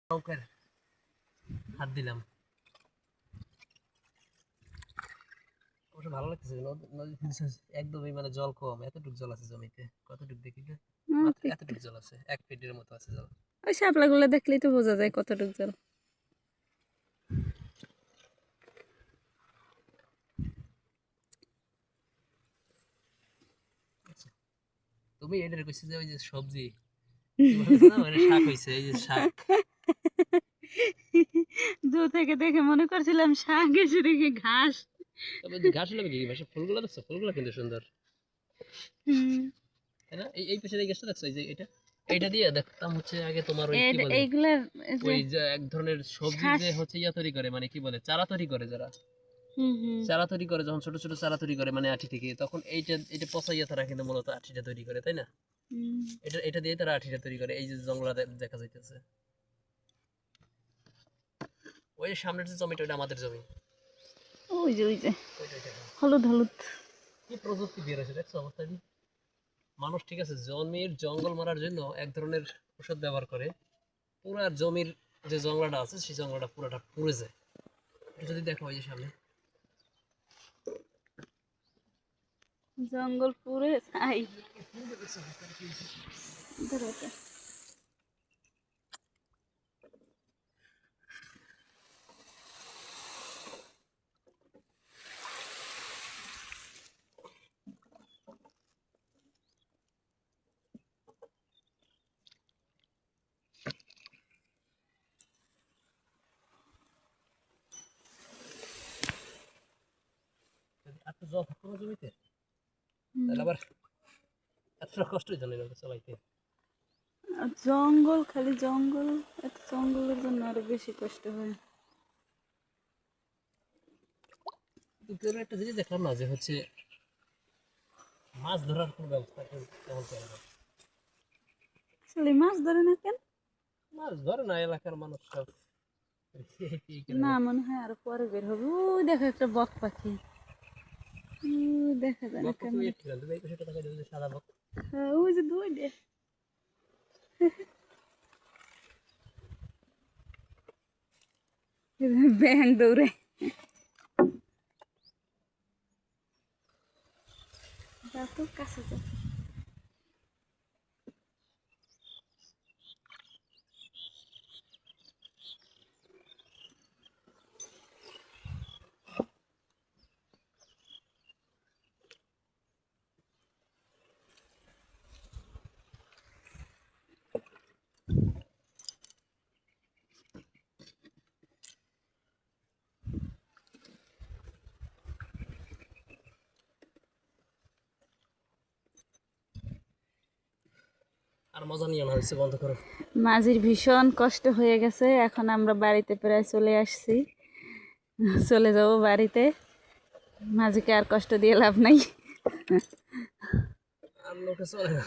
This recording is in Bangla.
নৌকার হাত দিলাম। অবশ্য ভালো লাগতেছে, একদমই মানে জল কম, এতটুকু জল আছে জমিতে। কতটুকু দেখি তো, মাত্র এতটুকু জল আছে, 1 ফিটের মতো আছে জল। ওই শাপলাগুলো দেখলেই তো বোঝা যায় কতটুকু জল। তুমি এটার কইছি যে ওই যে সবজি কি বলে না, মানে শাক হইছে, এই যে শাক। দূর থেকে দেখে মনে করছিলাম শাক, এসে দেখি ঘাস। তবে যে ঘাস হলো কি ভাষা, ফুলগুলো দেখছো? ফুলগুলো কিন্তু সুন্দর, তাই না? এই পেছনে এই গাছটা দেখছো? এই যে এটা দিয়ে দেখতাম হচ্ছে আগে তোমার ওই কি বলে, এইগুলার যে ওই যে এক ধরনের সবজির শ্বাস। যে হচ্ছে ইয়া তৈরি করে, মানে কি বলে, চারা তৈরি করে যারা, হুম। চারা তৈরি করে যখন ছোট ছোট চারা তৈরি করে মানে আঠি থেকে, তখন এটা পচাইয়া তারা কিন্তু মূলত আঠিটা তৈরি করে, তাই না? এটা দিয়ে তারা আঠিটা তৈরি করে। এই যে জঙ্গলা দেখা যাইতেছে, ওই যে সামনের যে জমিটা, ওটা আমাদের জমি। ওই যে ওইটা ওইটা হলুদ হলুদ। কি প্রযুক্তি বের হয়েছে দেখছো অবস্থাটি। মানুষ ঠিক আছে জমির জঙ্গল মারার জন্য এক ধরনের ওষুধ ব্যবহার করে, পুরা জমির যে জঙ্গলটা আছে সেই জঙ্গলটা পুরোটা পুড়ে যায়। এটা যদি দেখো ওই যে সামনে, জঙ্গল পুরে ছাই। ধরো এটা। আর তো জল থাকতো না জমিতে, তাহলে আবার এতটা কষ্ট হইতো না সবাইকে। আর জঙ্গল, খালি জঙ্গল, এত জঙ্গলের জন্য আরো বেশি কষ্ট হয়। কিন্তু একটা জিনিস দেখলাম না, যে হচ্ছে মাছ ধরার কোনো ব্যবস্থা কেমন করে না। আসলে মাছ ধরে না কেন? মাছ ধরে না এলাকার মানুষ সব। না, মনে হয় আরো পরে বের হবে। ওই দেখো একটা বক পাখি, ওই দেখা যায় না বক পাখি ক্যামেরা। ঠিক আছে, তুমি এই পাশে তাকাই দেখো যে সাদা বক। হ্যাঁ, ওই যে দুই দে। ব্যাং দৌড়ে। যা তো কাছে যা। আর মজা নিয়ে না হয়েছে, বন্ধ করো। মাঝির ভীষণ কষ্ট হয়ে গেছে, এখন আমরা বাড়িতে প্রায় চলে আসছি। চলে যাব বাড়িতে, মাঝিকে আর কষ্ট দিয়ে লাভ নাই। আর লোকে চলে না।